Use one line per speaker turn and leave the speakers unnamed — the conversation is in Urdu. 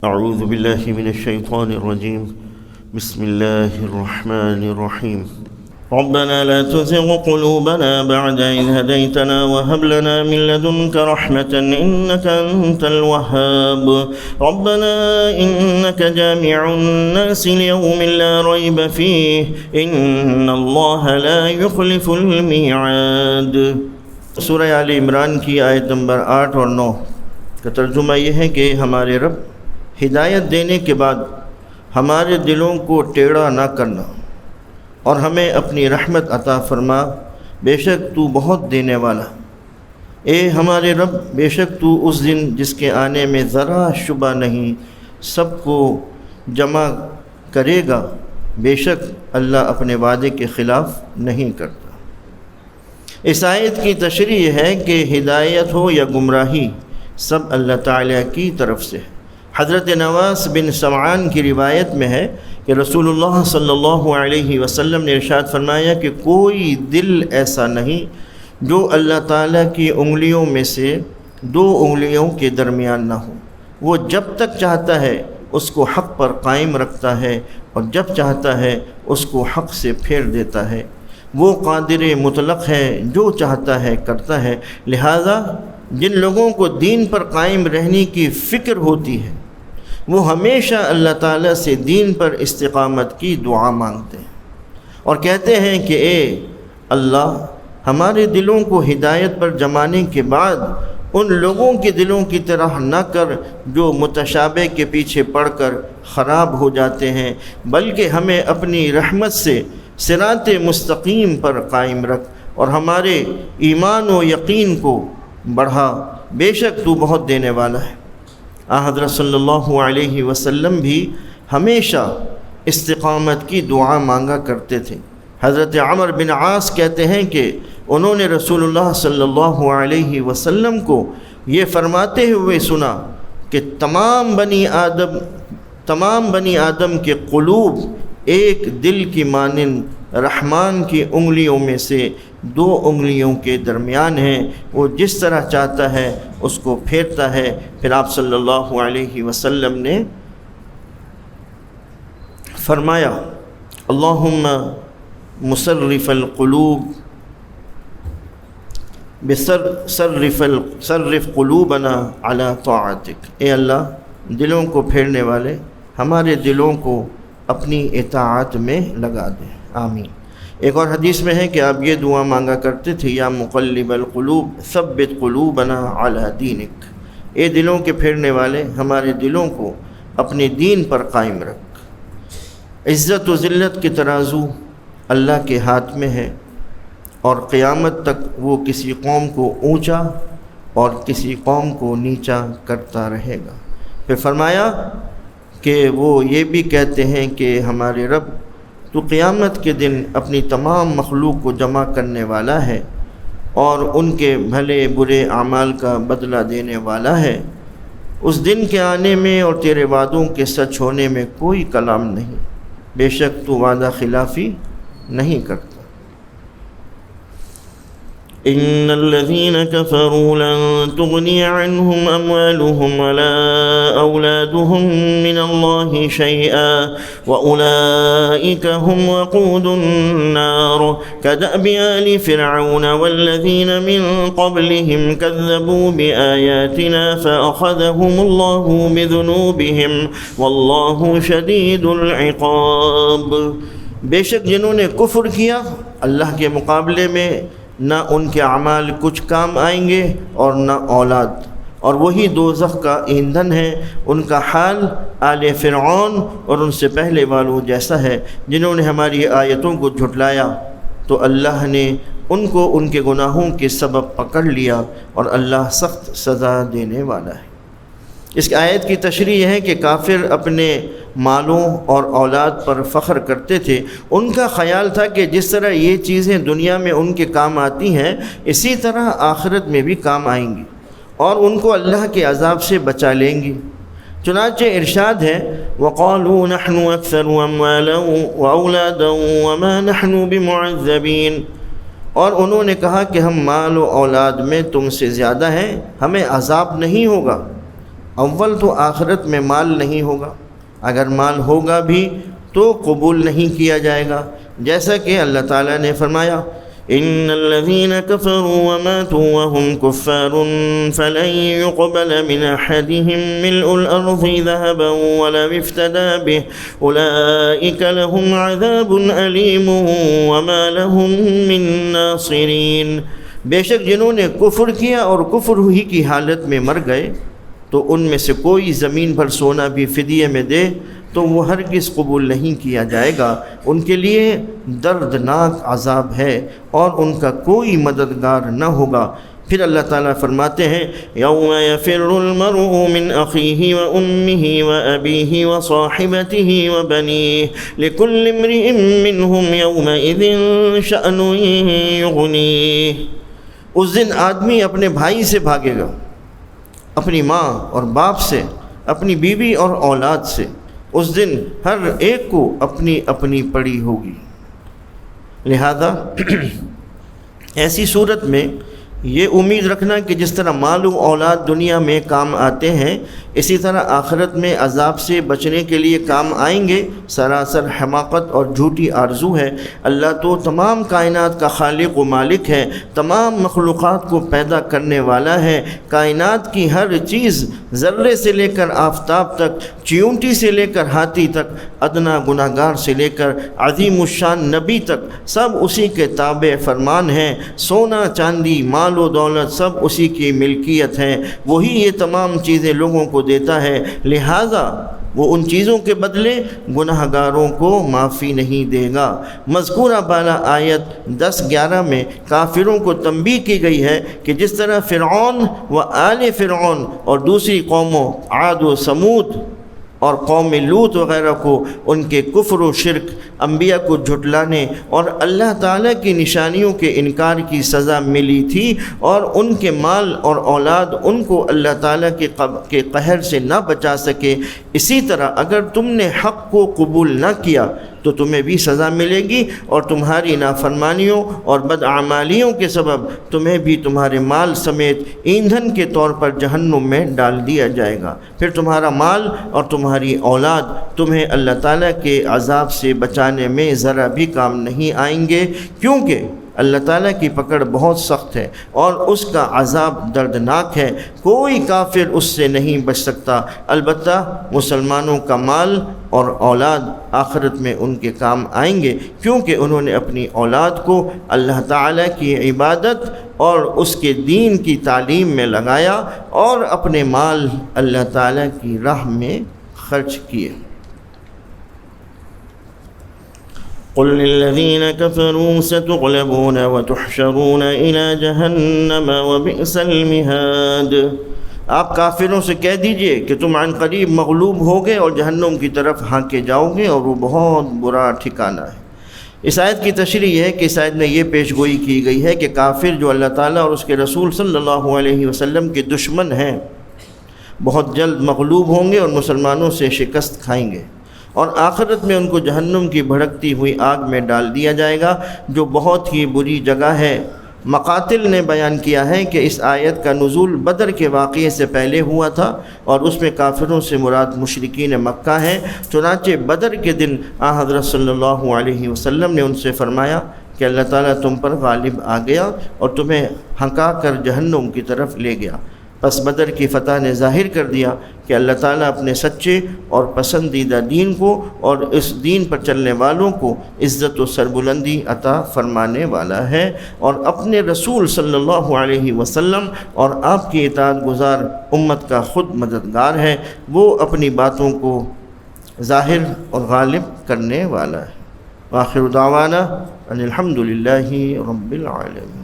أعوذ بالله من الشيطان الرجيم. بسم الله الرحمن الرحيم. ربنا لا تزغ قلوبنا بعد إذ هديتنا وهب لنا من لدنك رحمة إنك أنت الوهاب. ربنا إنك جامع الناس ليوم لا ريب فيه إن الله لا يخلف الميعاد. سورہ آل عمران کی آیت نمبر 8 اور 9 کا ترجمہ یہ ہے کہ ہمارے رب ہدایت دینے کے بعد ہمارے دلوں کو ٹیڑھا نہ کرنا اور ہمیں اپنی رحمت عطا فرما، بے شک تو بہت دینے والا۔ اے ہمارے رب، بے شک تو اس دن جس کے آنے میں ذرا شبہ نہیں سب کو جمع کرے گا، بے شک اللہ اپنے وعدے کے خلاف نہیں کرتا۔ اس آیت کی تشریح یہ ہے کہ ہدایت ہو یا گمراہی سب اللہ تعالیٰ کی طرف سے ہے۔ حضرت نواس بن سمعان کی روایت میں ہے کہ رسول اللہ صلی اللہ علیہ وسلم نے ارشاد فرمایا کہ کوئی دل ایسا نہیں جو اللہ تعالیٰ کی انگلیوں میں سے 2 انگلیوں کے درمیان نہ ہو۔ وہ جب تک چاہتا ہے اس کو حق پر قائم رکھتا ہے اور جب چاہتا ہے اس کو حق سے پھیر دیتا ہے۔ وہ قادر مطلق ہے، جو چاہتا ہے کرتا ہے۔ لہذا جن لوگوں کو دین پر قائم رہنے کی فکر ہوتی ہے وہ ہمیشہ اللہ تعالیٰ سے دین پر استقامت کی دعا مانگتے ہیں اور کہتے ہیں کہ اے اللہ، ہمارے دلوں کو ہدایت پر جمانے کے بعد ان لوگوں کے دلوں کی طرح نہ کر جو متشابہ کے پیچھے پڑ کر خراب ہو جاتے ہیں، بلکہ ہمیں اپنی رحمت سے صراط مستقیم پر قائم رکھ اور ہمارے ایمان و یقین کو بڑھا، بے شک تو بہت دینے والا ہے۔ حضرت صلی اللہ علیہ وسلم بھی ہمیشہ استقامت کی دعا مانگا کرتے تھے۔ حضرت عمر بن عاص کہتے ہیں کہ انہوں نے رسول اللہ صلی اللہ علیہ وسلم کو یہ فرماتے ہوئے سنا کہ تمام بنی آدم کے قلوب ایک دل کی مانند رحمان کی انگلیوں میں سے 2 انگلیوں کے درمیان ہیں، وہ جس طرح چاہتا ہے اس کو پھیرتا ہے۔ پھر آپ صلی اللہ علیہ وسلم نے فرمایا اللہم مصرف القلوب صرف قلوبنا علی طاعتک۔ اے اللہ، دلوں کو پھیرنے والے، ہمارے دلوں کو اپنی اطاعت میں لگا دیں، آمین۔ ایک اور حدیث میں ہے کہ آپ یہ دعا مانگا کرتے تھے یا مقلب القلوب ثبت قلوبنا علی دینک۔ اے دلوں کے پھیرنے والے، ہمارے دلوں کو اپنے دین پر قائم رکھ۔ عزت و ذلت کے ترازو اللہ کے ہاتھ میں ہے اور قیامت تک وہ کسی قوم کو اونچا اور کسی قوم کو نیچا کرتا رہے گا۔ پھر فرمایا کہ وہ یہ بھی کہتے ہیں کہ ہمارے رب، تو قیامت کے دن اپنی تمام مخلوق کو جمع کرنے والا ہے اور ان کے بھلے برے اعمال کا بدلہ دینے والا ہے۔ اس دن کے آنے میں اور تیرے وعدوں کے سچ ہونے میں کوئی کلام نہیں، بے شک تو وعدہ خلافی نہیں کرتا۔ ان الذين كفروا لن تغني عنهم اموالهم ولا اولادهم من الله شيئا واولئك هم وقود النار كدأب آل فرعون والذين من قبلهم كذبوا بآياتنا فأخذهم الله بذنوبهم والله شديد العقاب۔ بے شک جنہوں نے کفر کیا اللہ کے مقابلے میں نہ ان کے اعمال کچھ کام آئیں گے اور نہ اولاد، اور وہی دوزخ کا ایندھن ہے۔ ان کا حال آل فرعون اور ان سے پہلے والوں جیسا ہے۔ جنہوں نے ہماری آیتوں کو جھٹلایا تو اللہ نے ان کو ان کے گناہوں کے سبب پکڑ لیا اور اللہ سخت سزا دینے والا ہے۔ اس آیت کی تشریح یہ ہے کہ کافر اپنے مالوں اور اولاد پر فخر کرتے تھے۔ ان کا خیال تھا کہ جس طرح یہ چیزیں دنیا میں ان کے کام آتی ہیں اسی طرح آخرت میں بھی کام آئیں گی اور ان کو اللہ کے عذاب سے بچا لیں گی۔ چنانچہ ارشاد ہے وَقَالُوا نَحْنُ أَكْثَرُ أَمْوَالًا وَأَوْلَادًا وَمَا نَحْنُ بِمُعَذَّبِينَ، اور انہوں نے کہا کہ ہم مال و اولاد میں تم سے زیادہ ہیں، ہمیں عذاب نہیں ہوگا۔ اول تو آخرت میں مال نہیں ہوگا، اگر مال ہوگا بھی تو قبول نہیں کیا جائے گا، جیسا کہ اللہ تعالیٰ نے فرمایا ان الذين كفروا وماتوا وهم كفار فلن يقبل من احدهم ملء الارض ذهبا ولو افتدى به اولئك لهم عذاب اليم وما لهم من ناصرين۔ بے شک جنہوں نے کفر کیا اور کفر ہی کی حالت میں مر گئے تو ان میں سے کوئی زمین پر سونا بھی فدیے میں دے تو وہ ہرگز قبول نہیں کیا جائے گا، ان کے لیے دردناک عذاب ہے اور ان کا کوئی مددگار نہ ہوگا۔ پھر اللہ تعالیٰ فرماتے ہیں یوم یفر المرء من اخیہ وامہ وابیہ وصاحبتہ وبنیہ لکل امرئ منہم یومئذ شأن یغنیہ۔ اس دن آدمی اپنے بھائی سے بھاگے گا، اپنی ماں اور باپ سے، اپنی بیوی اور اولاد سے۔ اس دن ہر ایک کو اپنی اپنی پڑی ہوگی۔ لہذا ایسی صورت میں یہ امید رکھنا کہ جس طرح مال و اولاد دنیا میں کام آتے ہیں اسی طرح آخرت میں عذاب سے بچنے کے لیے کام آئیں گے، سراسر حماقت اور جھوٹی آرزو ہے۔ اللہ تو تمام کائنات کا خالق و مالک ہے، تمام مخلوقات کو پیدا کرنے والا ہے۔ کائنات کی ہر چیز، ذرے سے لے کر آفتاب تک، چیونٹی سے لے کر ہاتھی تک، ادنا گناہگار سے لے کر عظیم الشان نبی تک، سب اسی کے تابع فرمان ہیں۔ سونا چاندی مال و دولت سب اسی کی ملکیت ہے، وہی یہ تمام چیزیں لوگوں کو دیتا ہے، لہذا وہ ان چیزوں کے بدلے گناہگاروں کو معافی نہیں دے گا۔ مذکورہ بالا آیت 10-11 میں کافروں کو تنبیہ کی گئی ہے کہ جس طرح فرعون و آل فرعون اور دوسری قوموں عاد و سمود اور قوم لوط وغیرہ کو ان کے کفر و شرک، انبیاء کو جھٹلانے اور اللہ تعالیٰ کی نشانیوں کے انکار کی سزا ملی تھی اور ان کے مال اور اولاد ان کو اللہ تعالیٰ کے قہر سے نہ بچا سکے، اسی طرح اگر تم نے حق کو قبول نہ کیا تو تمہیں بھی سزا ملے گی اور تمہاری نافرمانیوں اور بدعمالیوں کے سبب تمہیں بھی تمہارے مال سمیت ایندھن کے طور پر جہنم میں ڈال دیا جائے گا۔ پھر تمہارا مال اور تمہاری اولاد تمہیں اللہ تعالیٰ کے عذاب سے بچانے میں ذرا بھی کام نہیں آئیں گے، کیونکہ اللہ تعالیٰ کی پکڑ بہت سخت ہے اور اس کا عذاب دردناک ہے، کوئی کافر اس سے نہیں بچ سکتا۔ البتہ مسلمانوں کا مال اور اولاد آخرت میں ان کے کام آئیں گے، کیونکہ انہوں نے اپنی اولاد کو اللہ تعالیٰ کی عبادت اور اس کے دین کی تعلیم میں لگایا اور اپنے مال اللہ تعالیٰ کی راہ میں خرچ کیے۔ قل للذين كفروا ستغلبون وتحشرون إلى جهنم وبئس المهاد۔ آپ کافروں سے کہہ دیجئے کہ تم عن قریب مغلوب ہوگے اور جہنم کی طرف ہانکے جاؤ گے اور وہ بہت برا ٹھکانہ ہے۔ اس آیت کی تشریح یہ ہے کہ اس آیت میں یہ پیش گوئی کی گئی ہے کہ کافر جو اللہ تعالیٰ اور اس کے رسول صلی اللہ علیہ وسلم کے دشمن ہیں بہت جلد مغلوب ہوں گے اور مسلمانوں سے شکست کھائیں گے، اور آخرت میں ان کو جہنم کی بھڑکتی ہوئی آگ میں ڈال دیا جائے گا جو بہت ہی بری جگہ ہے۔ مقاتل نے بیان کیا ہے کہ اس آیت کا نزول بدر کے واقعے سے پہلے ہوا تھا اور اس میں کافروں سے مراد مشرکین مکہ ہیں۔ چنانچہ بدر کے دن حضرت صلی اللہ علیہ وسلم نے ان سے فرمایا کہ اللہ تعالیٰ تم پر غالب آ گیا اور تمہیں ہنکا کر جہنم کی طرف لے گیا۔ پس بدر کی فتح نے ظاہر کر دیا کہ اللہ تعالیٰ اپنے سچے اور پسندیدہ دین کو اور اس دین پر چلنے والوں کو عزت و سربلندی عطا فرمانے والا ہے، اور اپنے رسول صلی اللہ علیہ وسلم اور آپ کی اطاعت گزار امت کا خود مددگار ہے۔ وہ اپنی باتوں کو ظاہر اور غالب کرنے والا ہے۔ وآخر دعوانا ان الحمد للہ رب العالمین۔